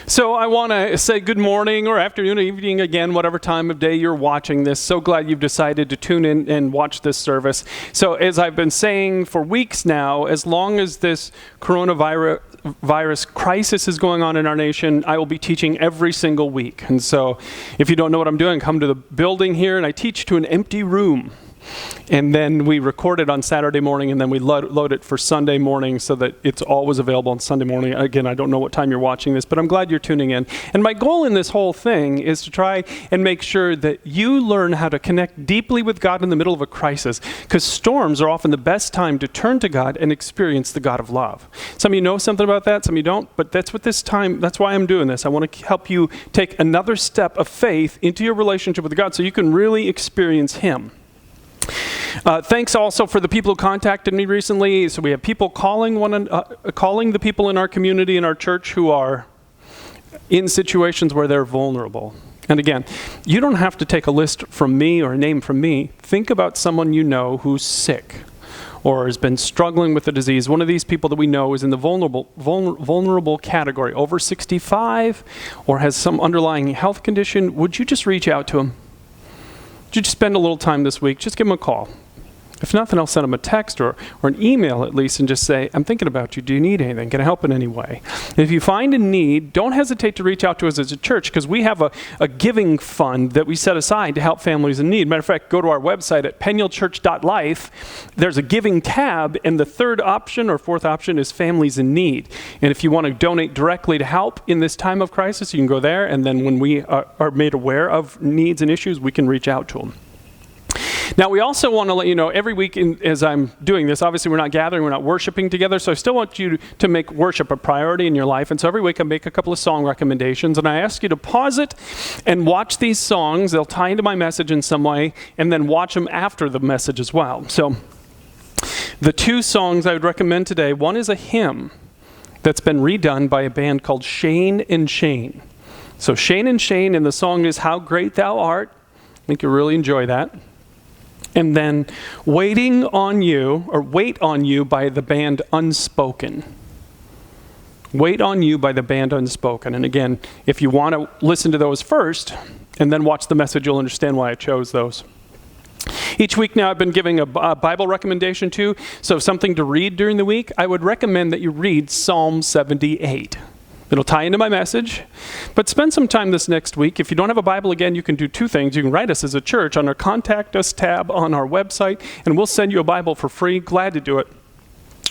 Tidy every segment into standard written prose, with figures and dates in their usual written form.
So I want to say good morning or afternoon or evening again, whatever time of day you're watching this. So glad you've decided to tune in and watch this service. So as I've been saying for weeks now, as long as this coronavirus crisis is going on in our nation, I will be teaching every single week. And so if you don't know what I'm doing, come to the building here and I teach to an empty room. And then we record it on Saturday morning, and then we load it for Sunday morning so that it's always available on Sunday morning. Again, I don't know what time you're watching this, but I'm glad you're tuning in. And my goal in this whole thing is to try and make sure that you learn how to connect deeply with God in the middle of a crisis, because storms are often the best time to turn to God and experience the God of love. Some of you know something about that, some of you don't, but that's why I'm doing this. I want to help you take another step of faith into your relationship with God so you can really experience Him. Thanks also for the people who contacted me recently. So we have people calling the people in our community, in our church, who are in situations where they're vulnerable. And again, you don't have to take a list from me or a name from me. Think about someone you know who's sick or has been struggling with a disease. One of these people that we know is in the vulnerable category, over 65, or has some underlying health condition. Would you just reach out to them? Would you just spend a little time this week? Just give them a call. If nothing else, send them a text or an email at least and just say, I'm thinking about you. Do you need anything? Can I help in any way? And if you find a need, don't hesitate to reach out to us as a church, because we have a giving fund that we set aside to help families in need. Matter of fact, go to our website at penuelchurch.life. There's a giving tab, and the third option or fourth option is families in need. And if you want to donate directly to help in this time of crisis, you can go there, and then when we are made aware of needs and issues, we can reach out to them. Now, we also want to let you know, every week as I'm doing this, obviously we're not gathering, we're not worshiping together, so I still want you to make worship a priority in your life. And so every week I make a couple of song recommendations, and I ask you to pause it and watch these songs. They'll tie into my message in some way, and then watch them after the message as well. So the two songs I would recommend today, one is a hymn that's been redone by a band called Shane and Shane. So Shane and Shane, and the song is How Great Thou Art. I think you'll really enjoy that. And then Wait on You by the band Unspoken. Wait on You by the band Unspoken. And again, if you want to listen to those first and then watch the message, you'll understand why I chose those. Each week now I've been giving a Bible recommendation too. So something to read during the week, I would recommend that you read Psalm 78. It'll tie into my message, but spend some time this next week. If you don't have a Bible, again, you can do two things. You can write us as a church on our Contact Us tab on our website, and we'll send you a Bible for free. Glad to do it.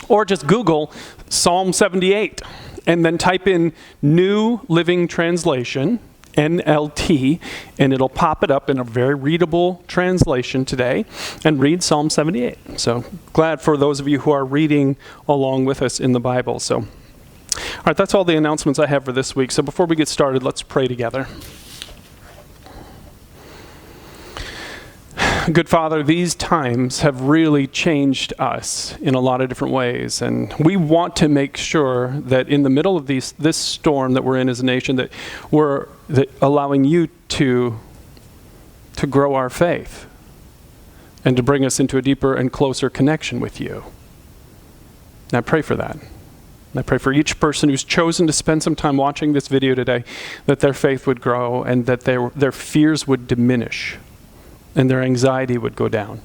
Or just Google Psalm 78, and then type in New Living Translation, NLT, and it'll pop it up in a very readable translation today, and read Psalm 78. So glad for those of you who are reading along with us in the Bible. So. All right, that's all the announcements I have for this week. So before we get started, let's pray together. Good Father, these times have really changed us in a lot of different ways. And we want to make sure that in the middle of this storm that we're in as a nation, that we're allowing you to grow our faith and to bring us into a deeper and closer connection with you. And I pray for that. I pray for each person who's chosen to spend some time watching this video today, that their faith would grow and that their fears would diminish and their anxiety would go down.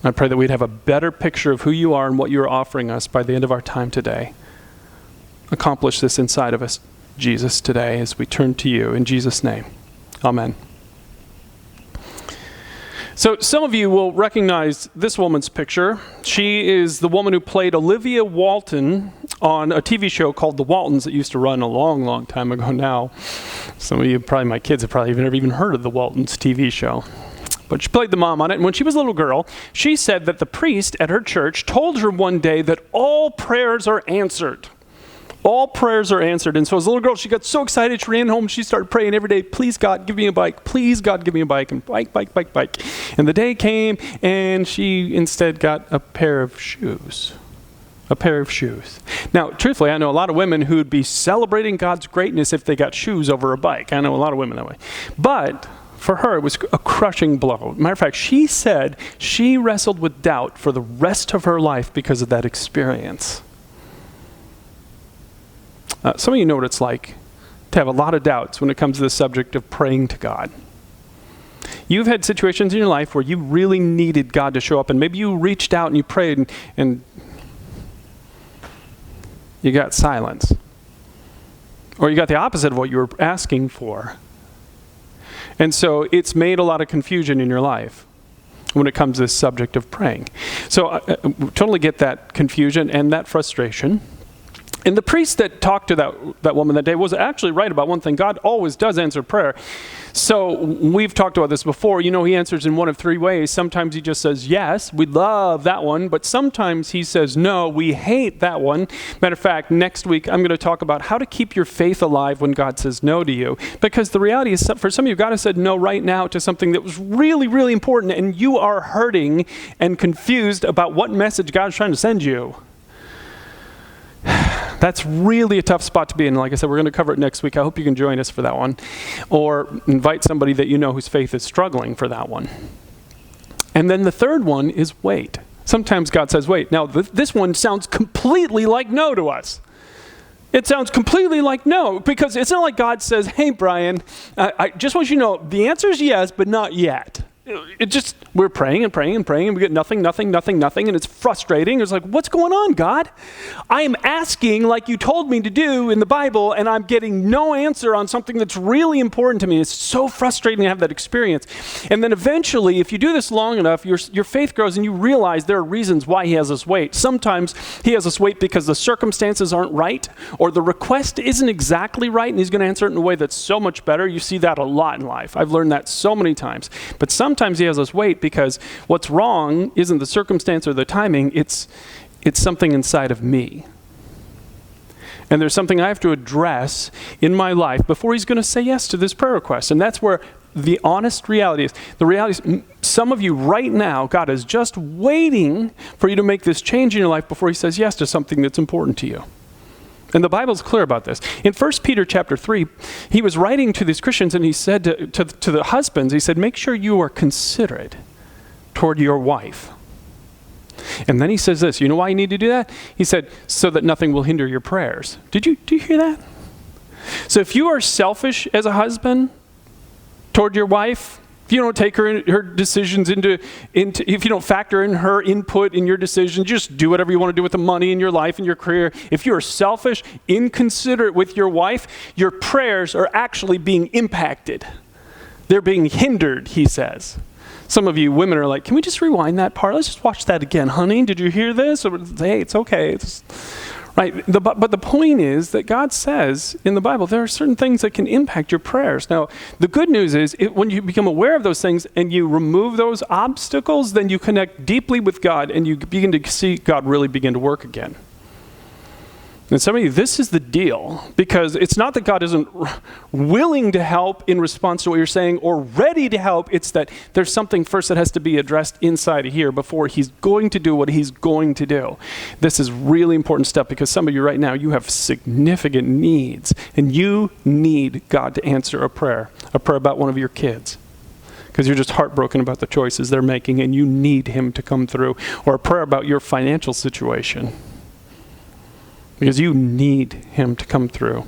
I pray that we'd have a better picture of who you are and what you're offering us by the end of our time today. Accomplish this inside of us, Jesus, today as we turn to you. In Jesus' name, amen. So some of you will recognize this woman's picture. She is the woman who played Olivia Walton on a TV show called The Waltons that used to run a long, long time ago now. Some of you, probably my kids, have probably never even heard of The Waltons TV show. But she played the mom on it, and when she was a little girl, she said that the priest at her church told her one day that all prayers are answered. All prayers are answered. And so as a little girl, she got so excited, she ran home, she started praying every day, please God, give me a bike. Please God, give me a bike. And bike. And the day came, and she instead got a pair of shoes. A pair of shoes. Now, truthfully, I know a lot of women who would be celebrating God's greatness if they got shoes over a bike. I know a lot of women that way. But for her, it was a crushing blow. Matter of fact, she said she wrestled with doubt for the rest of her life because of that experience. Some of you know what it's like to have a lot of doubts when it comes to the subject of praying to God. You've had situations in your life where you really needed God to show up, and maybe you reached out and you prayed and you got silence. Or you got the opposite of what you were asking for. And so it's made a lot of confusion in your life when it comes to this subject of praying. So I totally get that confusion and that frustration. And the priest that talked to that woman that day was actually right about one thing. God always does answer prayer. So we've talked about this before. You know, he answers in one of three ways. Sometimes he just says, yes, we love that one. But sometimes he says, no, we hate that one. Matter of fact, next week I'm going to talk about how to keep your faith alive when God says no to you. Because the reality is, for some of you, God has said no right now to something that was really, really important. And you are hurting and confused about what message God's trying to send you. That's really a tough spot to be in. Like I said, we're going to cover it next week. I hope you can join us for that one. Or invite somebody that you know whose faith is struggling for that one. And then the third one is wait. Sometimes God says wait. Now, this one sounds completely like no to us. It sounds completely like no, because it's not like God says, hey, Brian, I just want you to know the answer is yes, but not yet. We're praying and praying and praying, and we get nothing, and it's frustrating. It's like, what's going on, God? I am asking like you told me to do in the Bible, and I'm getting no answer on something that's really important to me. It's so frustrating to have that experience. And then eventually, if you do this long enough, your faith grows, and you realize there are reasons why he has us wait. Sometimes he has us wait because the circumstances aren't right, or the request isn't exactly right, and he's going to answer it in a way that's so much better. You see that a lot in life. I've learned that so many times. But sometimes he has us wait because what's wrong isn't the circumstance or the timing, it's something inside of me. And there's something I have to address in my life before he's going to say yes to this prayer request. And that's where the honest reality is. The reality is, some of you right now, God is just waiting for you to make this change in your life before he says yes to something that's important to you. And the Bible's clear about this. In 1 Peter chapter 3, he was writing to these Christians, and he said to the husbands, he said, make sure you are considerate toward your wife. And then he says this, you know why you need to do that? He said, so that nothing will hinder your prayers. Do you hear that? So if you are selfish as a husband toward your wife, if you don't take her decisions into if you don't factor in her input in your decisions, just do whatever you want to do with the money in your life and your career. If you are selfish, inconsiderate with your wife, your prayers are actually being impacted. They're being hindered, he says. Some of you women are like, can we just rewind that part? Let's just watch that again. Honey, did you hear this? Or, hey, it's okay. Right, but the point is that God says in the Bible, there are certain things that can impact your prayers. Now, the good news is when you become aware of those things and you remove those obstacles, then you connect deeply with God and you begin to see God really begin to work again. And some of you, this is the deal, because it's not that God isn't willing to help in response to what you're saying or ready to help. It's that there's something first that has to be addressed inside of here before he's going to do what he's going to do. This is really important step, because some of you right now, you have significant needs, and you need God to answer a prayer about one of your kids, because you're just heartbroken about the choices they're making and you need him to come through, or a prayer about your financial situation, because you need him to come through.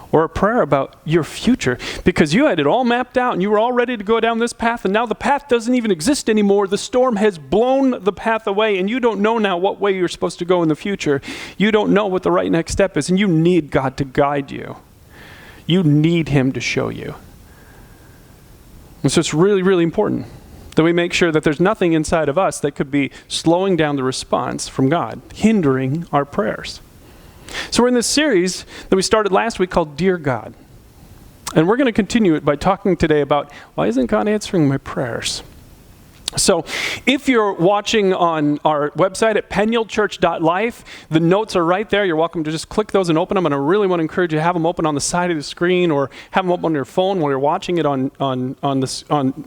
Or a prayer about your future, because you had it all mapped out and you were all ready to go down this path, and now the path doesn't even exist anymore. The storm has blown the path away, and you don't know now what way you're supposed to go in the future. You don't know what the right next step is, and you need God to guide you. You need him to show you. And so it's really, really important that we make sure that there's nothing inside of us that could be slowing down the response from God, hindering our prayers. So we're in this series that we started last week called Dear God. And we're going to continue it by talking today about, why isn't God answering my prayers? So if you're watching on our website at penuelchurch.life, the notes are right there. You're welcome to just click those and open them. And I really want to encourage you to have them open on the side of the screen, or have them up on your phone while you're watching it on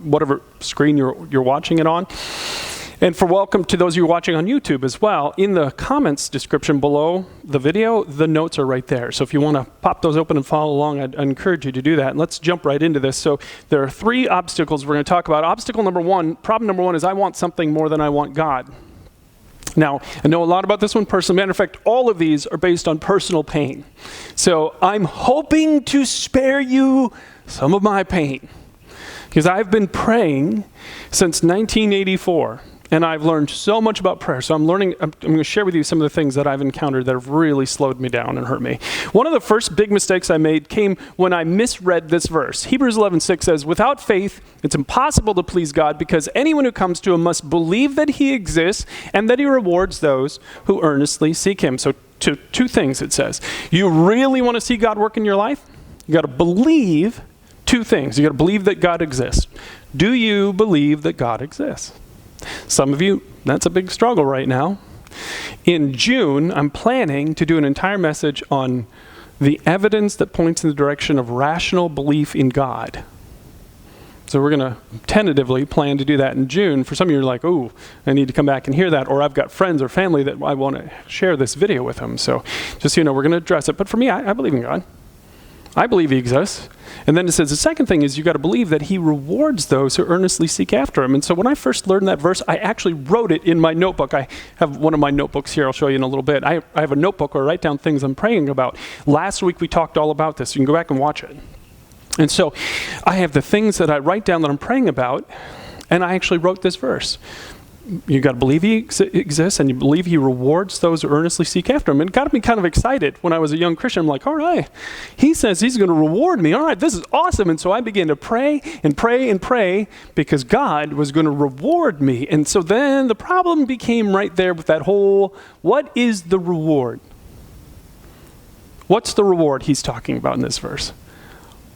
whatever screen you're watching it on. And for welcome to those of you watching on YouTube as well, in the comments description below the video, the notes are right there. So if you want to pop those open and follow along, I'd encourage you to do that. And let's jump right into this. So there are 3 obstacles we're going to talk about. Problem number one is I want something more than I want God. Now, I know a lot about this one personally. Matter of fact, all of these are based on personal pain. So I'm hoping to spare you some of my pain, because I've been praying since 1984. And I've learned so much about prayer. So I'm going to share with you some of the things that I've encountered that have really slowed me down and hurt me. One of the first big mistakes I made came when I misread this verse. Hebrews 11:6 says, without faith, it's impossible to please God, because anyone who comes to him must believe that he exists and that he rewards those who earnestly seek him. So two things it says. You really want to see God work in your life? You got to believe two things. You got to believe that God exists. Do you believe that God exists? Some of you, that's a big struggle right now. In June, I'm planning to do an entire message on the evidence that points in the direction of rational belief in God. So we're going to tentatively plan to do that in June. For some of you, you're like, oh, I need to come back and hear that. Or I've got friends or family that I want to share this video with them. So just so you know, we're going to address it. But for me, I believe in God. I believe he exists. And then it says the second thing is you got to believe that he rewards those who earnestly seek after him. And so when I first learned that verse, I actually wrote it in my notebook. I have one of my notebooks here. I'll show you in a little bit. I have a notebook where I write down things I'm praying about. Last week we talked all about this. You can go back and watch it. And so I have the things that I write down that I'm praying about, and I actually wrote this verse. You got to believe he exists, and you believe he rewards those who earnestly seek after him. And it got me kind of excited when I was a young Christian. I'm like, all right, he says he's going to reward me. All right, this is awesome. And so I began to pray and pray and pray because God was going to reward me. And so then the problem became right there with that whole, what is the reward? What's the reward he's talking about in this verse?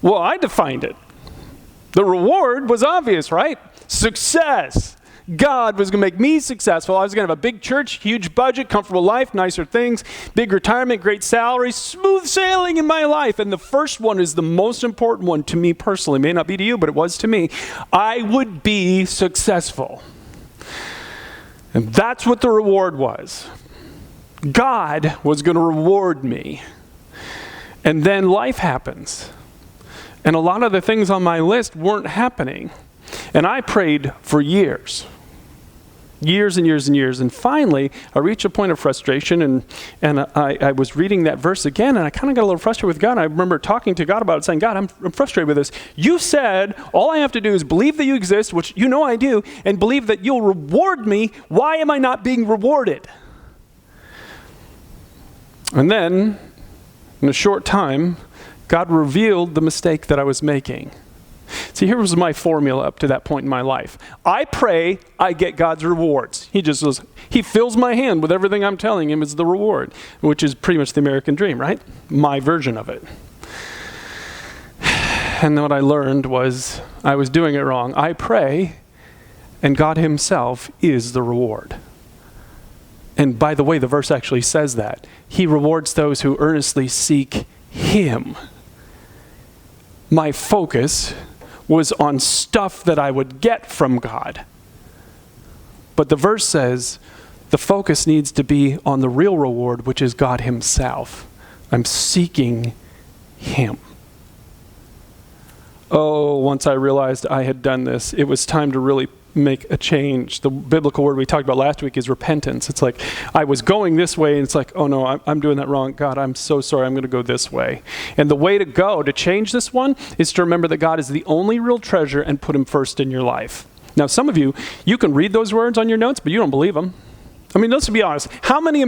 Well, I defined it. The reward was obvious, right? Success. God was going to make me successful. I was going to have a big church, huge budget, comfortable life, nicer things, big retirement, great salary, smooth sailing in my life. And the first one is the most important one to me personally. It may not be to you, but it was to me. I would be successful. And that's what the reward was. God was going to reward me. And then life happens. And a lot of the things on my list weren't happening. And I prayed for years. Years and years and years. And finally, I reached a point of frustration, and I was reading that verse again, and I kind of got a little frustrated with God. I remember talking to God about it, saying, God, I'm frustrated with this. You said all I have to do is believe that you exist, which you know I do, and believe that you'll reward me. Why am I not being rewarded? And then, in a short time, God revealed the mistake that I was making. See, here was my formula up to that point in my life. I pray, I get God's rewards. He fills my hand with everything I'm telling him is the reward, which is pretty much the American dream, right? My version of it. And then what I learned was I was doing it wrong. I pray, and God himself is the reward. And by the way, the verse actually says that. He rewards those who earnestly seek him. My focus was on stuff that I would get from God. But the verse says the focus needs to be on the real reward, which is God himself. I'm seeking him. Oh, once I realized I had done this, it was time to really make a change. The biblical word we talked about last week is repentance. It's like I was going this way, and it's like, oh no, I'm doing that wrong. God, I'm so sorry. I'm going to go this way. And the way to go to change this one is to remember that God is the only real treasure and put him first in your life. Now, some of you can read those words on your notes, but you don't believe them. I mean, let's be honest. How many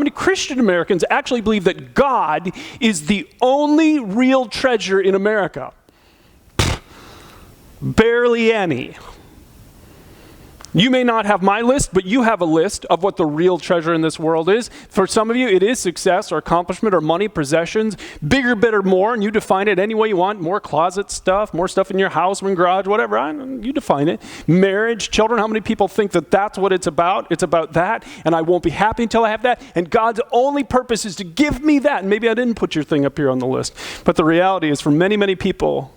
Christian Americans actually believe that God is the only real treasure in America? Barely any. You may not have my list, but you have a list of what the real treasure in this world is. For some of you, it is success or accomplishment or money, possessions, bigger, better, more, and you define it any way you want. More closet stuff, more stuff in your house, in garage, whatever. You define it. Marriage, children, how many people think that that's what it's about? It's about that, and I won't be happy until I have that, and God's only purpose is to give me that. And maybe I didn't put your thing up here on the list, but the reality is for many, many people,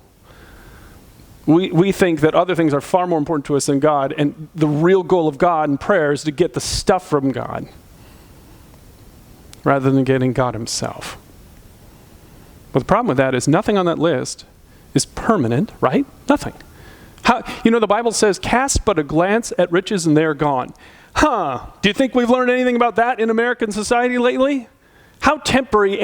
we think that other things are far more important to us than God, and the real goal of God and prayer is to get the stuff from God rather than getting God himself. But the problem with that is nothing on that list is permanent, right? Nothing. The Bible says, cast but a glance at riches and they're gone. Do you think we've learned anything about that in American society lately? How temporary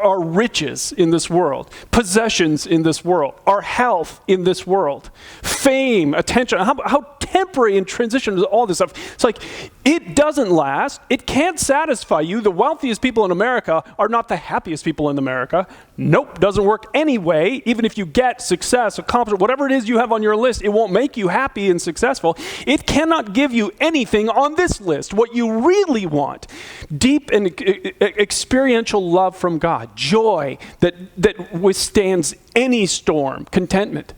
are riches in this world, possessions in this world, our health in this world, fame, attention, how temporary and transition is all this stuff. It's like, it doesn't last. It can't satisfy you. The wealthiest people in America are not the happiest people in America. Nope, doesn't work anyway. Even if you get success, accomplishment, whatever it is you have on your list, it won't make you happy and successful. It cannot give you anything on this list. What you really want, deep and experiential love from God, joy that withstands any storm, contentment,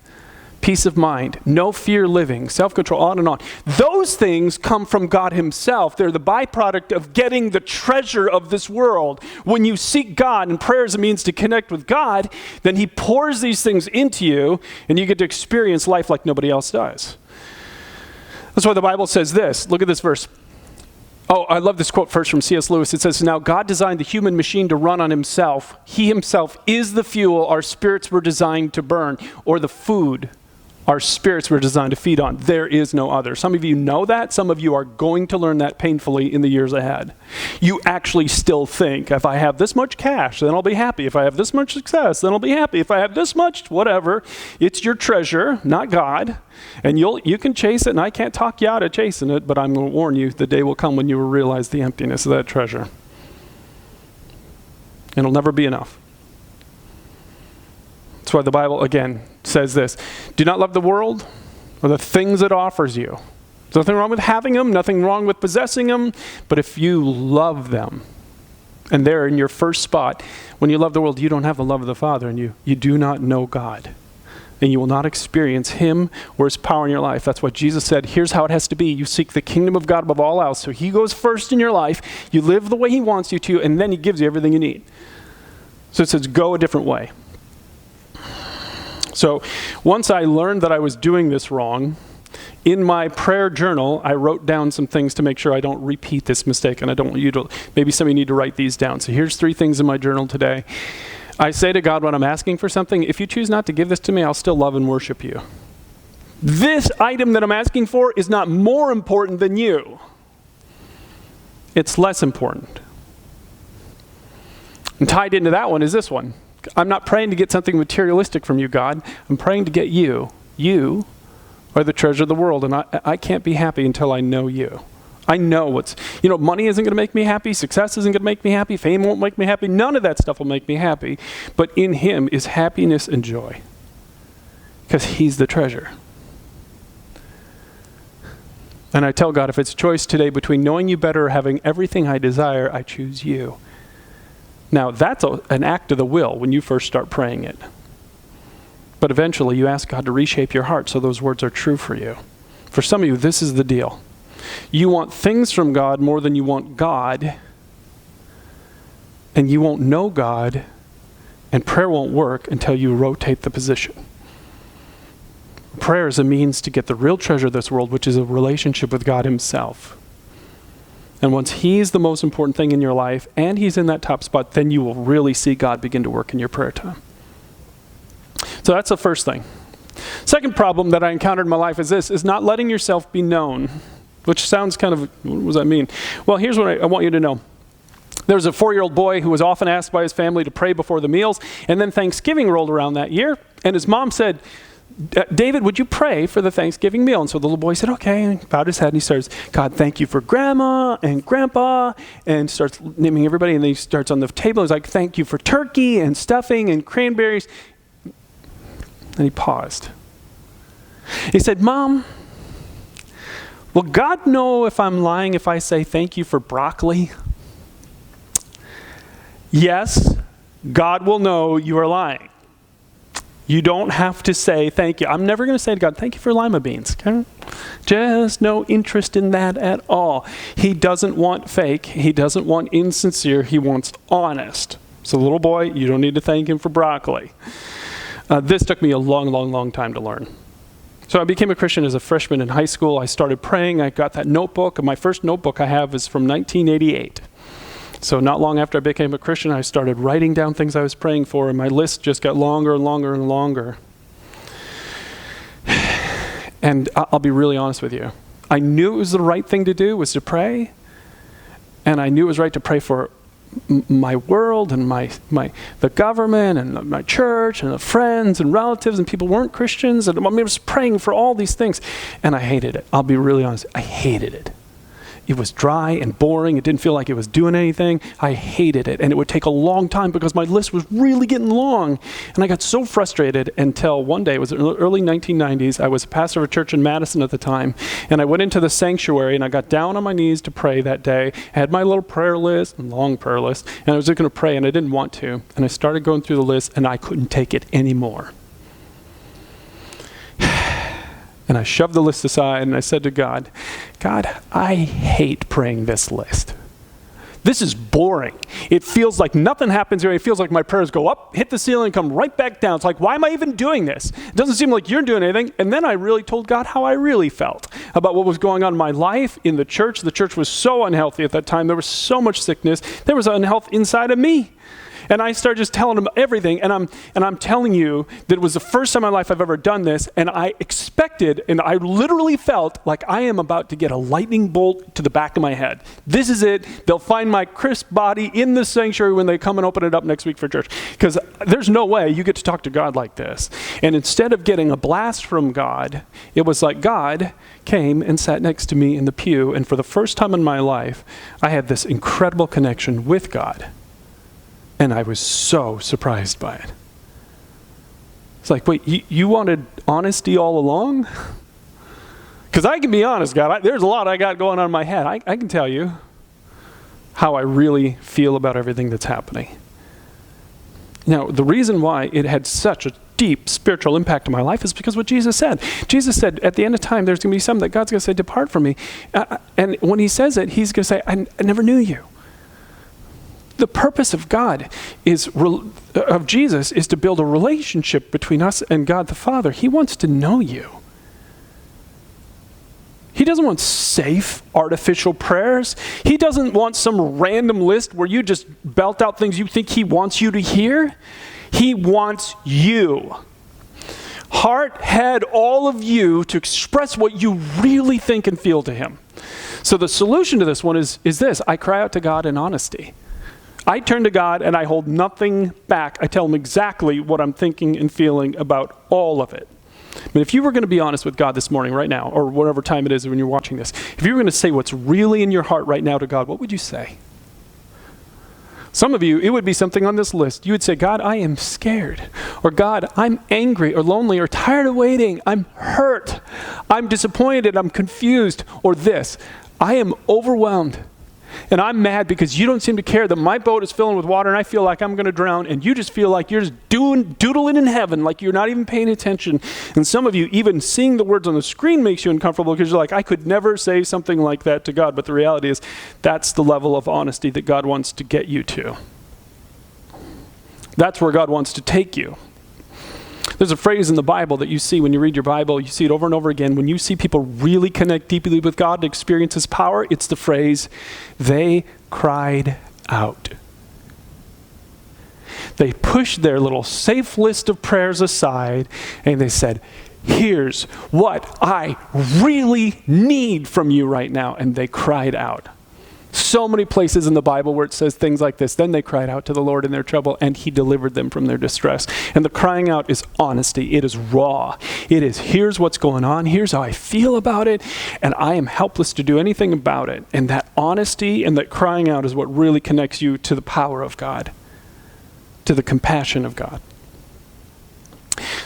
peace of mind, no fear living, self-control, on and on. Those things come from God himself. They're the byproduct of getting the treasure of this world. When you seek God, and prayer is a means to connect with God, then he pours these things into you, and you get to experience life like nobody else does. That's why the Bible says this. Look at this verse. Oh, I love this quote first from C.S. Lewis. It says, "Now God designed the human machine to run on himself. He himself is the fuel our spirits were designed to burn, or the food our spirits were designed to feed on. There is no other." Some of you know that. Some of you are going to learn that painfully in the years ahead. You actually still think, if I have this much cash, then I'll be happy. If I have this much success, then I'll be happy. If I have this much, whatever. It's your treasure, not God. And you can chase it, and I can't talk you out of chasing it, but I'm going to warn you, the day will come when you will realize the emptiness of that treasure. And it'll never be enough. That's why the Bible, again, says this. Do not love the world or the things it offers you. There's nothing wrong with having them, nothing wrong with possessing them, but if you love them, and they're in your first spot, when you love the world, you don't have the love of the Father, and you do not know God. And you will not experience him or his power in your life. That's what Jesus said. Here's how it has to be. You seek the kingdom of God above all else. So he goes first in your life. You live the way he wants you to, and then he gives you everything you need. So it says, go a different way. So once I learned that I was doing this wrong, in my prayer journal, I wrote down some things to make sure I don't repeat this mistake. And I don't want you to, maybe some of you need to write these down. So here's 3 things in my journal today. I say to God when I'm asking for something, if you choose not to give this to me, I'll still love and worship you. This item that I'm asking for is not more important than you. It's less important. And tied into that one is this one. I'm not praying to get something materialistic from you, God. I'm praying to get you. You are the treasure of the world, and I can't be happy until I know you. I know money isn't going to make me happy, success isn't going to make me happy, fame won't make me happy, none of that stuff will make me happy. But in him is happiness and joy, because he's the treasure. And I tell God, if it's a choice today between knowing you better or having everything I desire, I choose you. Now, that's an act of the will when you first start praying it. But eventually, you ask God to reshape your heart so those words are true for you. For some of you, this is the deal. You want things from God more than you want God, and you won't know God, and prayer won't work until you rotate the position. Prayer is a means to get the real treasure of this world, which is a relationship with God himself. And once he's the most important thing in your life, and he's in that top spot, then you will really see God begin to work in your prayer time. So that's the first thing. Second problem that I encountered in my life is not letting yourself be known, which sounds kind of, what does that mean? Well, here's what I want you to know. There was a 4-year-old boy who was often asked by his family to pray before the meals, and then Thanksgiving rolled around that year, and his mom said, "David, would you pray for the Thanksgiving meal?" And so the little boy said, okay, and bowed his head, and he starts, "God, thank you for Grandma and Grandpa," and starts naming everybody, and then he starts on the table. He's like, "Thank you for turkey and stuffing and cranberries." And he paused. He said, "Mom, will God know if I'm lying if I say thank you for broccoli?" Yes, God will know you are lying. You don't have to say thank you. I'm never going to say to God, "Thank you for lima beans." Okay? Just no interest in that at all. He doesn't want fake. He doesn't want insincere. He wants honest. So little boy, you don't need to thank him for broccoli. This took me a long time to learn. So I became a Christian as a freshman in high school. I started praying. I got that notebook, and my first notebook I have is from 1988. So not long after I became a Christian, I started writing down things I was praying for, and my list just got longer and longer and longer. And I'll be really honest with you. I knew it was the right thing to do, was to pray. And I knew it was right to pray for my world and the government and my church and the friends and relatives and people who weren't Christians. And I was praying for all these things. And I hated it. I'll be really honest. I hated it. It was dry and boring. It didn't feel like it was doing anything. I hated it. And it would take a long time because my list was really getting long. And I got so frustrated until one day, it was in the early 1990s. I was a pastor of a church in Madison at the time. And I went into the sanctuary and I got down on my knees to pray that day. I had my little prayer list, long prayer list, and I was just going to pray and I didn't want to. And I started going through the list and I couldn't take it anymore. And I shoved the list aside and I said to God, I hate praying this list. This is boring. It feels like nothing happens here. It feels like my prayers go up, hit the ceiling, come right back down. It's like, why am I even doing this? It doesn't seem like you're doing anything. And then I really told God how I really felt about what was going on in my life, in the church. The church was so unhealthy at that time. There was so much sickness. There was unhealth inside of me. And I started just telling him everything. And I'm telling you that it was the first time in my life I've ever done this. And I expected, and I literally felt like I am about to get a lightning bolt to the back of my head. This is it. They'll find my crisp body in the sanctuary when they come and open it up next week for church. Because there's no way you get to talk to God like this. And instead of getting a blast from God, it was like God came and sat next to me in the pew. And for the first time in my life, I had this incredible connection with God. And I was so surprised by it. It's like, wait, you wanted honesty all along? Because I can be honest, God. There's a lot I got going on in my head. I can tell you how I really feel about everything that's happening. Now, the reason why it had such a deep spiritual impact on my life is because what Jesus said. Jesus said, at the end of time, there's going to be some that God's going to say, depart from me. And when he says it, he's going to say, I never knew you. The purpose of of Jesus is to build a relationship between us and God the Father. He wants to know you. He doesn't want safe, artificial prayers. He doesn't want some random list where you just belt out things you think he wants you to hear. He wants you. Heart, head, all of you to express what you really think and feel to him. So the solution to this one is this. I cry out to God in honesty. I turn to God and I hold nothing back. I tell him exactly what I'm thinking and feeling about all of it. But if you were going to be honest with God this morning, right now, or whatever time it is when you're watching this, if you were going to say what's really in your heart right now to God, what would you say? Some of you, it would be something on this list. You would say, God, I am scared. Or God, I'm angry or lonely or tired of waiting. I'm hurt. I'm disappointed. I'm confused. Or this, I am overwhelmed. And I'm mad because you don't seem to care that my boat is filling with water and I feel like I'm going to drown, and you just feel like you're just doodling in heaven, like you're not even paying attention. And some of you, even seeing the words on the screen makes you uncomfortable because you're like, I could never say something like that to God. But the reality is that's the level of honesty that God wants to get you to. That's where God wants to take you. There's a phrase in the Bible that you see when you read your Bible, you see it over and over again. When you see people really connect deeply with God to experience his power, it's the phrase, they cried out. They pushed their little safe list of prayers aside and they said, here's what I really need from you right now. And they cried out. So many places in the Bible where it says things like this. Then they cried out to the Lord in their trouble, and he delivered them from their distress. And the crying out is honesty. It is raw. It is, here's what's going on. Here's how I feel about it, and I am helpless to do anything about it. And that honesty and that crying out is what really connects you to the power of God, to the compassion of God.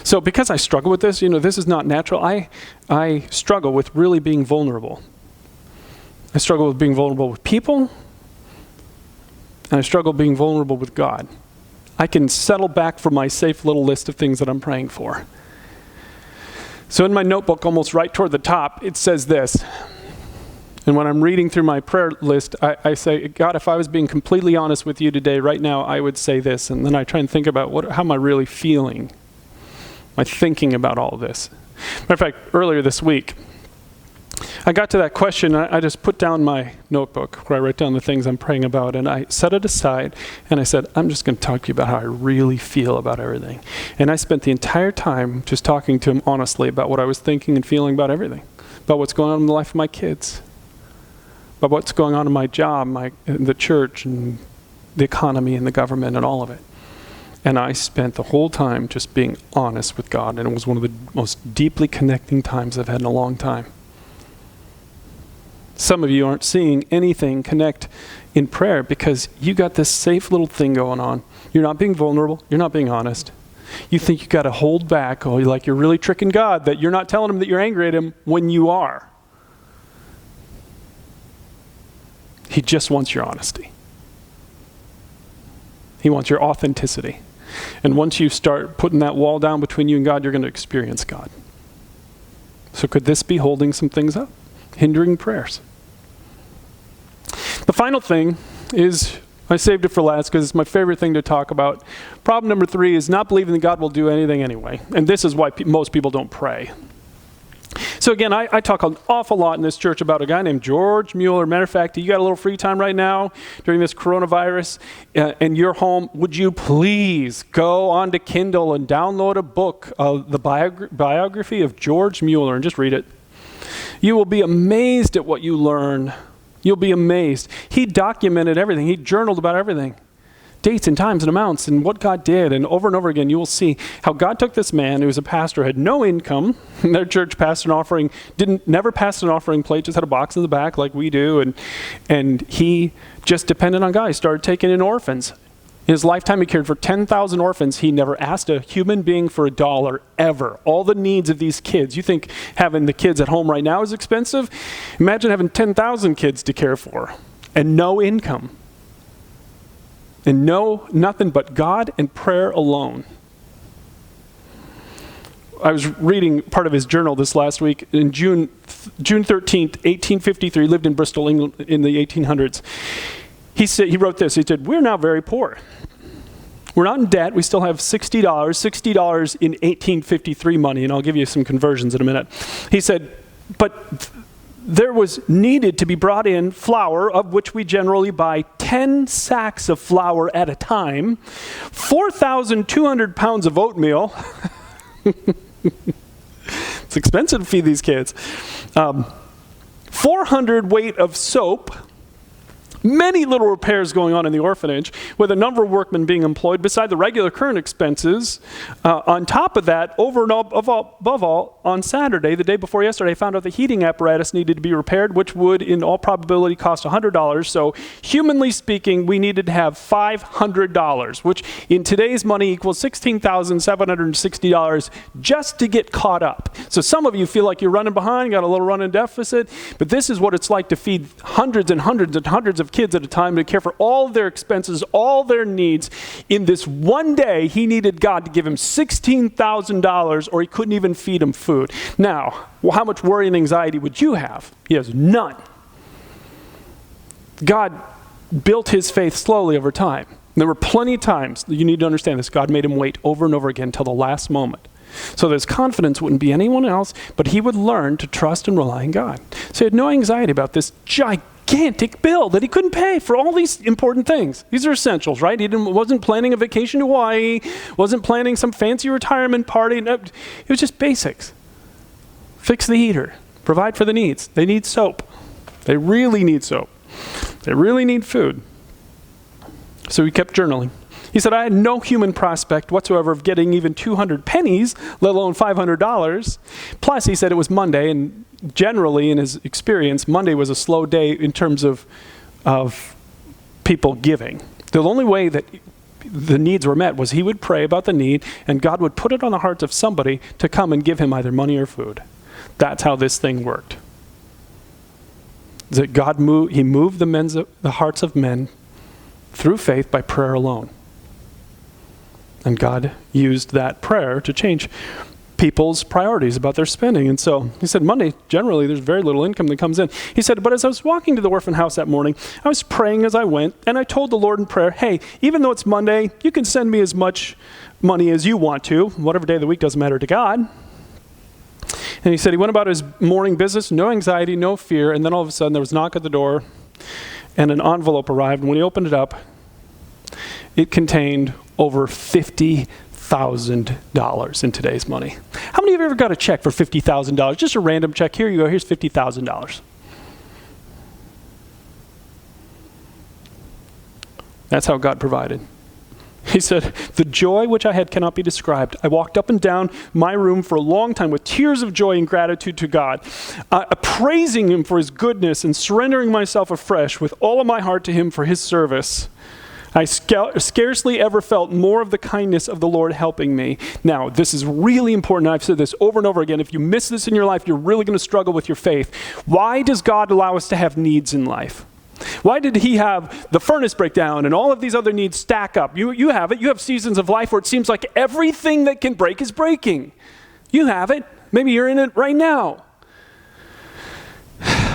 So because I struggle with this, this is not natural. I struggle with really being vulnerable. I struggle with being vulnerable with people, and I struggle being vulnerable with God. I can settle back for my safe little list of things that I'm praying for. So in my notebook, almost right toward the top, it says this. And when I'm reading through my prayer list, I say, God, if I was being completely honest with you today, right now, I would say this. And then I try and think about how am I really feeling? Am I thinking about all of this? Matter of fact, earlier this week, I got to that question, I just put down my notebook where I write down the things I'm praying about, and I set it aside, and I said, I'm just going to talk to you about how I really feel about everything. And I spent the entire time just talking to him honestly about what I was thinking and feeling about everything. about what's going on in the life of my kids, about what's going on in my job, in the church, and the economy, and the government, and all of it. And I spent the whole time just being honest with God, and it was one of the most deeply connecting times I've had in a long time. Some of you aren't seeing anything connect in prayer because you got this safe little thing going on. You're not being vulnerable. You're not being honest. You think you got to hold back, like you're really tricking God, that you're not telling him that you're angry at him when you are. He just wants your honesty. He wants your authenticity. And once you start putting that wall down between you and God, you're going to experience God. So could this be holding some things up, hindering prayers? The final thing is, I saved it for last because it's my favorite thing to talk about. Problem number 3 is not believing that God will do anything anyway. And this is why most people don't pray. So again, I talk an awful lot in this church about a guy named George Mueller. Matter of fact, you got a little free time right now during this coronavirus and you're home. Would you please go on to Kindle and download a book, the biography of George Mueller, and just read it. You will be amazed at what you learn. You'll be amazed. He documented everything. He journaled about everything. Dates and times and amounts and what God did. And over again, you will see how God took this man who was a pastor, had no income. Their church passed an offering, never passed an offering plate, just had a box in the back like we do. And he just depended on God. He started taking in orphans. In his lifetime, he cared for 10,000 orphans. He never asked a human being for $1 ever. All the needs of these kids. You think having the kids at home right now is expensive? Imagine having 10,000 kids to care for and no income. And nothing but God and prayer alone. I was reading part of his journal this last week. In June 13th, 1853, lived in Bristol, England in the 1800s. He wrote this. He said, "We're now very poor. We're not in debt. We still have $60 in 1853 money." And I'll give you some conversions in a minute. He said, but there was needed to be brought in flour, of which we generally buy 10 sacks of flour at a time, 4,200 pounds of oatmeal. It's expensive to feed these kids. 400 weight of soap. Many little repairs going on in the orphanage, with a number of workmen being employed beside the regular current expenses. On top of that, over and above all, on Saturday, the day before yesterday, I found out the heating apparatus needed to be repaired, which would, in all probability, cost $100. So, humanly speaking, we needed to have $500, which in today's money equals $16,760 just to get caught up. So some of you feel like you're running behind, got a little running deficit, but this is what it's like to feed hundreds and hundreds and hundreds of kids at a time, to care for all of their expenses, all their needs. In this one day, he needed God to give him $16,000 or he couldn't even feed him food. Now, how much worry and anxiety would you have? He has none. God built his faith slowly over time. There were plenty of times, you need to understand this, God made him wait over and over again until the last moment. So his confidence wouldn't be anyone else, but he would learn to trust and rely on God. So he had no anxiety about this gigantic bill that he couldn't pay for all these important things. These are essentials, right? He wasn't planning a vacation to Hawaii, wasn't planning some fancy retirement party. No, it was just basics. Fix the heater, provide for the needs. They need soap. They really need soap. They really need food. So he kept journaling. He said, I had no human prospect whatsoever of getting even 200 pennies, let alone $500. Plus, he said it was Monday, and generally, in his experience, Monday was a slow day in terms of people giving. The only way that the needs were met was he would pray about the need, and God would put it on the hearts of somebody to come and give him either money or food. That's how this thing worked. That God moved the hearts of men through faith by prayer alone. And God used that prayer to change people's priorities about their spending. And so he said, Monday, generally, there's very little income that comes in. He said, but as I was walking to the orphan house that morning, I was praying as I went, and I told the Lord in prayer, hey, even though it's Monday, you can send me as much money as you want to. Whatever day of the week doesn't matter to God. And he said he went about his morning business, no anxiety, no fear, and then all of a sudden there was a knock at the door, and an envelope arrived, and when he opened it up, it contained over $50,000. $50,000 in today's money. How many of you ever got a check for $50,000? Just a random check. Here you go. Here's $50,000. That's how God provided. He said, the joy which I had cannot be described. I walked up and down my room for a long time with tears of joy and gratitude to God, praising him for his goodness and surrendering myself afresh with all of my heart to him for his service. I scarcely ever felt more of the kindness of the Lord helping me. Now, this is really important. I've said this over and over again. If you miss this in your life, you're really going to struggle with your faith. Why does God allow us to have needs in life? Why did he have the furnace break down and all of these other needs stack up? You have it. You have seasons of life where it seems like everything that can break is breaking. You have it. Maybe you're in it right now.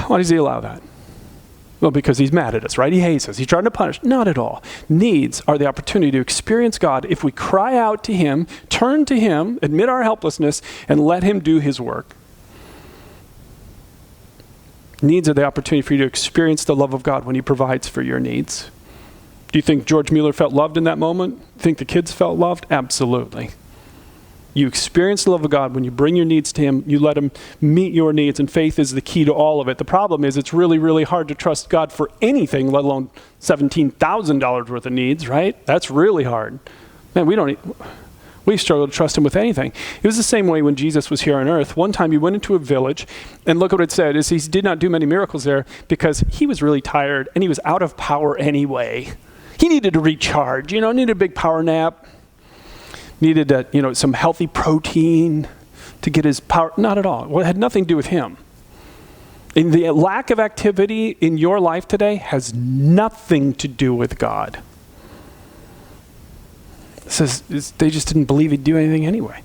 Why does he allow that? Well, because he's mad at us, right? He hates us. He's trying to punish. Not at all. Needs are the opportunity to experience God if we cry out to him, turn to him, admit our helplessness, and let him do his work. Needs are the opportunity for you to experience the love of God when he provides for your needs. Do you think George Mueller felt loved in that moment? Think the kids felt loved? Absolutely. You experience the love of God when you bring your needs to him, you let him meet your needs, and faith is the key to all of it. The problem is it's really, really hard to trust God for anything, let alone $17,000 worth of needs, right? That's really hard. Man, we struggle to trust him with anything. It was the same way when Jesus was here on earth. One time he went into a village, and look what it said, is he did not do many miracles there because he was really tired and he was out of power anyway. He needed to recharge, needed a big power nap, needed some healthy protein to get his power. Not at all. Well, it had nothing to do with him. And the lack of activity in your life today has nothing to do with God. It says they just didn't believe he'd do anything anyway.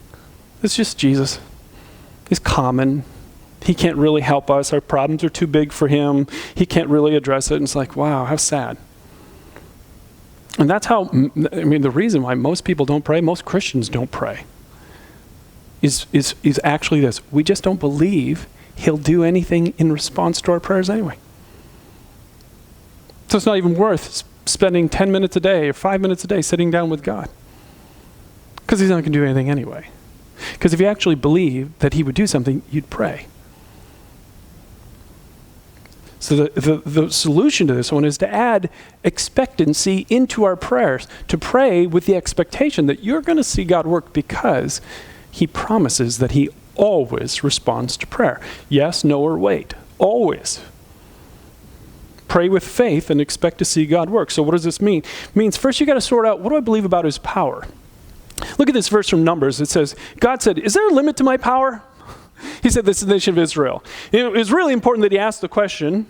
It's just Jesus. He's common. He can't really help us. Our problems are too big for him. He can't really address it. And it's like, wow, how sad. And that's how, the reason why most people don't pray, most Christians don't pray, is actually this. We just don't believe he'll do anything in response to our prayers anyway. So it's not even worth spending 10 minutes a day or 5 minutes a day sitting down with God. Because he's not going to do anything anyway. Because if you actually believe that he would do something, you'd pray. So the solution to this one is to add expectancy into our prayers, to pray with the expectation that you're going to see God work because he promises that he always responds to prayer. Yes, no, or wait. Always. Pray with faith and expect to see God work. So what does this mean? It means first you got to sort out, what do I believe about his power? Look at this verse from Numbers. It says, God said, is there a limit to my power? He said this to the nation of Israel. It was really important that he asked the question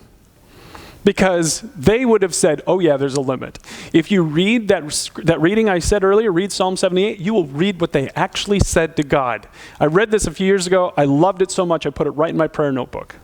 because they would have said, oh yeah, there's a limit. If you read that reading I said earlier, read Psalm 78, you will read what they actually said to God. I read this a few years ago. I loved it so much I put it right in my prayer notebook.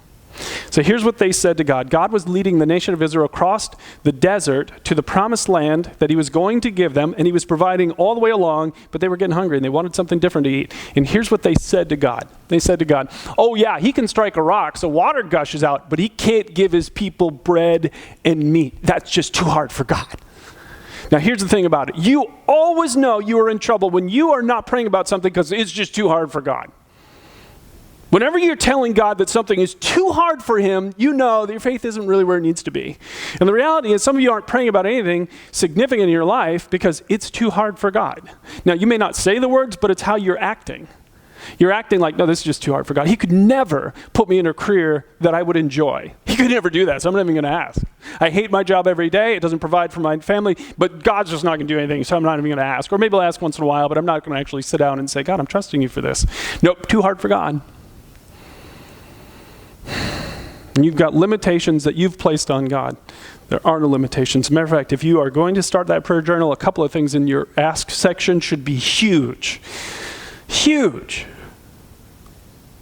So here's what they said to God. God was leading the nation of Israel across the desert to the promised land that he was going to give them, and he was providing all the way along, but they were getting hungry and they wanted something different to eat. And here's what they said to God. They said to God, oh yeah, he can strike a rock so water gushes out, but he can't give his people bread and meat. That's just too hard for God. Now here's the thing about it. You always know you are in trouble when you are not praying about something because it's just too hard for God. Whenever you're telling God that something is too hard for him, you know that your faith isn't really where it needs to be. And the reality is some of you aren't praying about anything significant in your life because it's too hard for God. Now, you may not say the words, but it's how you're acting. You're acting like, no, this is just too hard for God. He could never put me in a career that I would enjoy. He could never do that, so I'm not even going to ask. I hate my job every day. It doesn't provide for my family, but God's just not going to do anything, so I'm not even going to ask. Or maybe I'll ask once in a while, but I'm not going to actually sit down and say, God, I'm trusting you for this. Nope, too hard for God. And you've got limitations that you've placed on God. There are no limitations. As a matter of fact, if you are going to start that prayer journal, a couple of things in your ask section should be huge. Huge.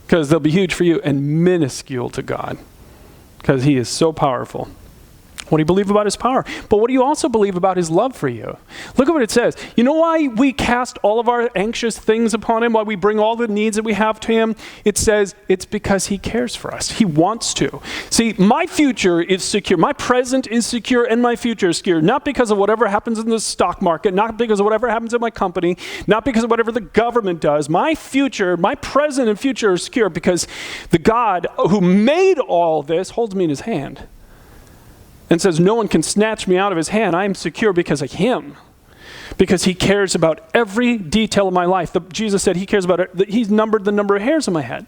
Because they'll be huge for you and minuscule to God. Because he is so powerful. What do you believe about his power? But what do you also believe about his love for you? Look at what it says. You know why we cast all of our anxious things upon him, why we bring all the needs that we have to him? It says it's because he cares for us. He wants to. See, my future is secure. My present is secure and my future is secure. Not because of whatever happens in the stock market, not because of whatever happens in my company, not because of whatever the government does. My future, my present and future are secure because the God who made all this holds me in his hand. And says, no one can snatch me out of his hand. I am secure because of him. Because he cares about every detail of my life. Jesus said he cares about it. He's numbered the number of hairs on my head.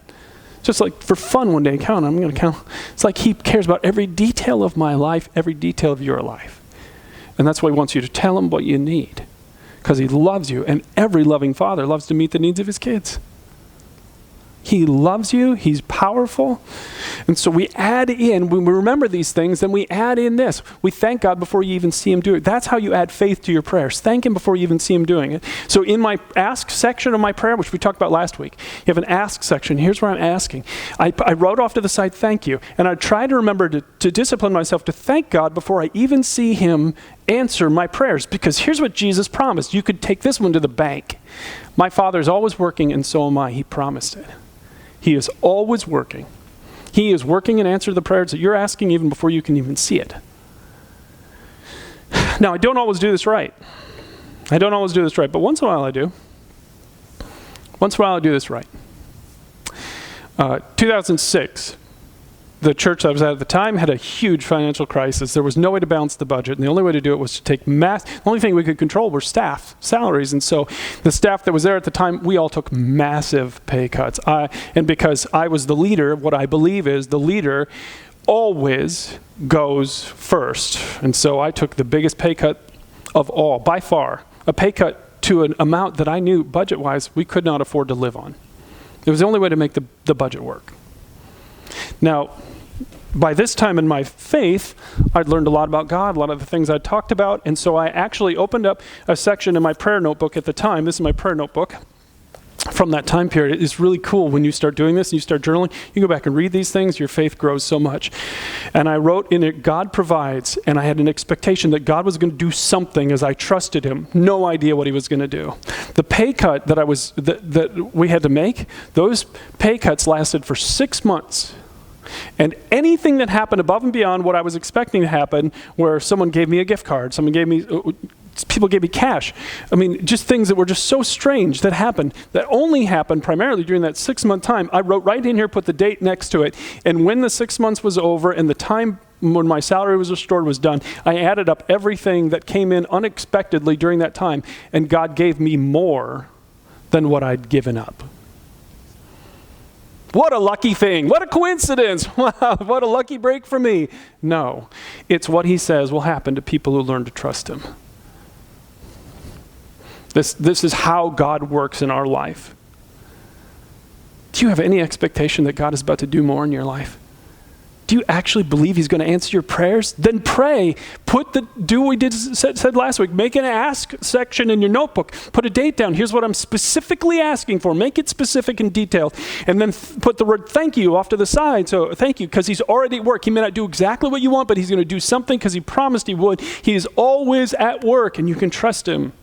Just like for fun one day, count. I'm going to count. It's like he cares about every detail of my life, every detail of your life. And that's why he wants you to tell him what you need. Because he loves you. And every loving father loves to meet the needs of his kids. He loves you. He's powerful. And so we add in, when we remember these things, then we add in this. We thank God before you even see him do it. That's how you add faith to your prayers. Thank him before you even see him doing it. So in my ask section of my prayer, which we talked about last week, you have an ask section. Here's where I'm asking. I wrote off to the side, thank you. And I try to remember to discipline myself to thank God before I even see him answer my prayers. Because here's what Jesus promised. You could take this one to the bank. My Father is always working, and so am I. He promised it. He is always working. He is working in answer to the prayers that you're asking even before you can even see it. Now, I don't always do this right. But once in a while I do. Once in a while I do this right. 2006, the church I was at the time had a huge financial crisis. There was no way to balance the budget, and the only way to do it was to take the only thing we could control were staff salaries. And so the staff that was there at the time, we all took massive pay cuts. And because I was the leader, what I believe is the leader always goes first. And so I took the biggest pay cut of all, by far, a pay cut to an amount that I knew budget-wise we could not afford to live on. It was the only way to make the budget work. Now, by this time in my faith, I'd learned a lot about God, a lot of the things I talked about, and so I actually opened up a section in my prayer notebook at the time. This is my prayer notebook from that time period. It's really cool when you start doing this and you start journaling. You go back and read these things, your faith grows so much. And I wrote in it, God provides, and I had an expectation that God was going to do something as I trusted him. No idea what he was going to do. The pay cut that we had to make, those pay cuts lasted for 6 months. And anything that happened above and beyond what I was expecting to happen, where someone gave me a gift card, people gave me cash. I mean, just things that were just so strange that happened, that only happened primarily during that 6-month time. I wrote right in here, put the date next to it. And when the 6 months was over and the time when my salary was restored was done, I added up everything that came in unexpectedly during that time. And God gave me more than what I'd given up. What a lucky thing. What a coincidence. Wow, what a lucky break for me. No, it's what he says will happen to people who learn to trust him. This is how God works in our life. Do you have any expectation that God is about to do more in your life? Do you actually believe he's going to answer your prayers? Then pray. Do what we said last week. Make an ask section in your notebook. Put a date down. Here's what I'm specifically asking for. Make it specific and detailed. And then put the word thank you off to the side. So thank you, because he's already at work. He may not do exactly what you want, but he's going to do something because he promised he would. He is always at work, and you can trust him.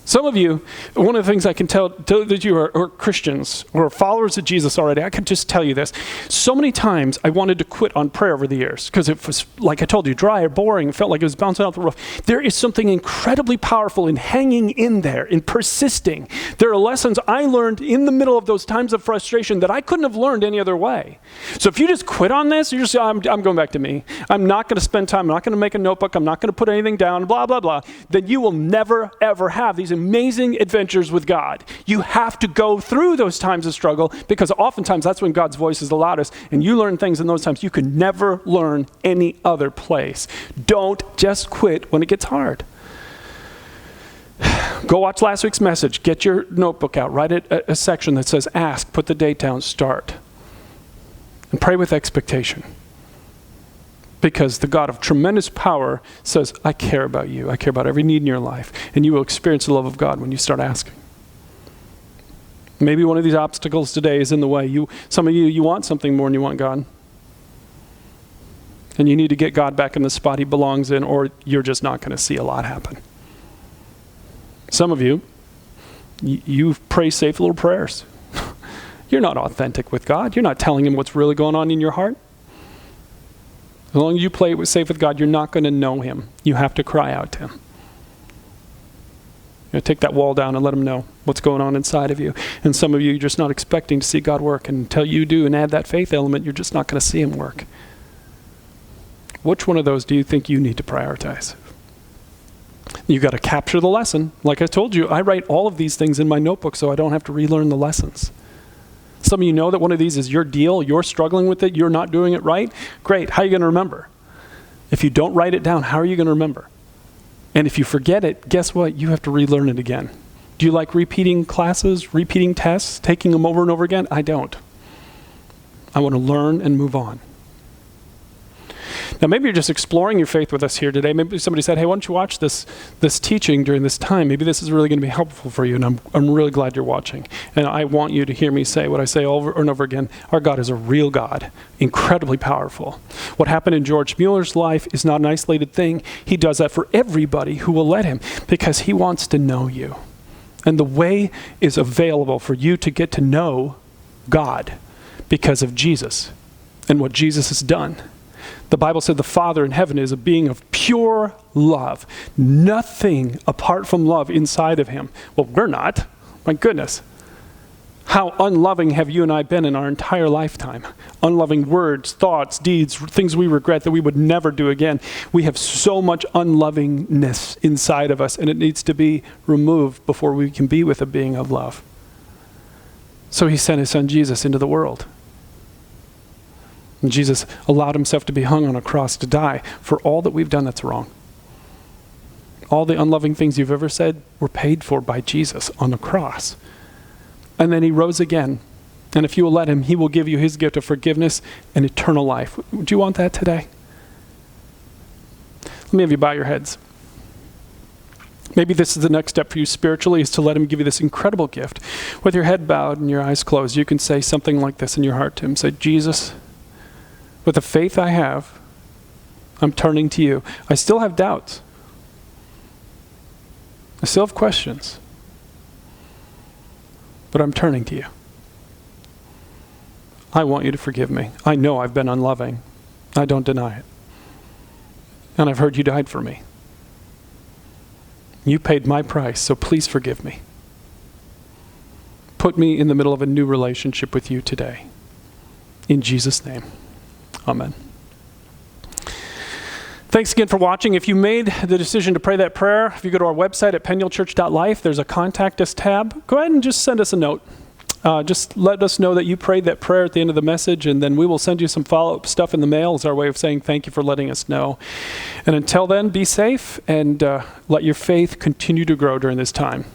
Some of you, one of the things I can tell that you are Christians or followers of Jesus already, I can just tell you this. So many times I wanted to quit on prayer over the years because it was, like I told you, dry or boring. It felt like it was bouncing off the roof. There is something incredibly powerful in hanging in there, in persisting. There are lessons I learned in the middle of those times of frustration that I couldn't have learned any other way. So if you just quit on this, you're just, I'm going back to me. I'm not going to spend time. I'm not going to make a notebook. I'm not going to put anything down, blah, blah, blah. Then you will never, ever have these amazing adventures with God. You have to go through those times of struggle because oftentimes that's when God's voice is the loudest, and you learn things in those times you can never learn any other place. Don't just quit when it gets hard. Go watch last week's message. Get your notebook out. Write a section that says ask, put the date down, start. And pray with expectation. Because the God of tremendous power says, I care about you. I care about every need in your life. And you will experience the love of God when you start asking. Maybe one of these obstacles today is in the way. Some of you want something more than you want God. And you need to get God back in the spot he belongs in, or you're just not going to see a lot happen. Some of you, you pray safe little prayers. You're not authentic with God. You're not telling him what's really going on in your heart. As long as you play it safe with God, you're not going to know him. You have to cry out to him. Take that wall down and let him know what's going on inside of you. And some of you, you're just not expecting to see God work. And until you do and add that faith element, you're just not going to see him work. Which one of those do you think you need to prioritize? You got to capture the lesson. Like I told you, I write all of these things in my notebook so I don't have to relearn the lessons. Some of you know that one of these is your deal. You're struggling with it. You're not doing it right. Great. How are you going to remember? If you don't write it down, how are you going to remember? And if you forget it, guess what? You have to relearn it again. Do you like repeating classes, repeating tests, taking them over and over again? I don't. I want to learn and move on. Now, maybe you're just exploring your faith with us here today. Maybe somebody said, hey, why don't you watch this teaching during this time? Maybe this is really going to be helpful for you, and I'm really glad you're watching. And I want you to hear me say what I say over and over again. Our God is a real God, incredibly powerful. What happened in George Mueller's life is not an isolated thing. He does that for everybody who will let him, because he wants to know you. And the way is available for you to get to know God because of Jesus and what Jesus has done. The Bible said the Father in heaven is a being of pure love. Nothing apart from love inside of him. Well, we're not. My goodness. How unloving have you and I been in our entire lifetime? Unloving words, thoughts, deeds, things we regret that we would never do again. We have so much unlovingness inside of us, and it needs to be removed before we can be with a being of love. So he sent his son Jesus into the world. And Jesus allowed himself to be hung on a cross to die for all that we've done that's wrong. All the unloving things you've ever said were paid for by Jesus on the cross. And then he rose again. And if you will let him, he will give you his gift of forgiveness and eternal life. Do you want that today? Let me have you bow your heads. Maybe this is the next step for you spiritually, is to let him give you this incredible gift. With your head bowed and your eyes closed, you can say something like this in your heart to him. Say, Jesus, with the faith I have, I'm turning to you. I still have doubts. I still have questions. But I'm turning to you. I want you to forgive me. I know I've been unloving. I don't deny it. And I've heard you died for me. You paid my price, so please forgive me. Put me in the middle of a new relationship with you today. In Jesus' name. Amen. Thanks again for watching. If you made the decision to pray that prayer, if you go to our website at pennielchurch.life, there's a Contact Us tab. Go ahead and just send us a note. Just let us know that you prayed that prayer at the end of the message, and then we will send you some follow-up stuff in the mail as our way of saying thank you for letting us know. And until then, be safe and let your faith continue to grow during this time.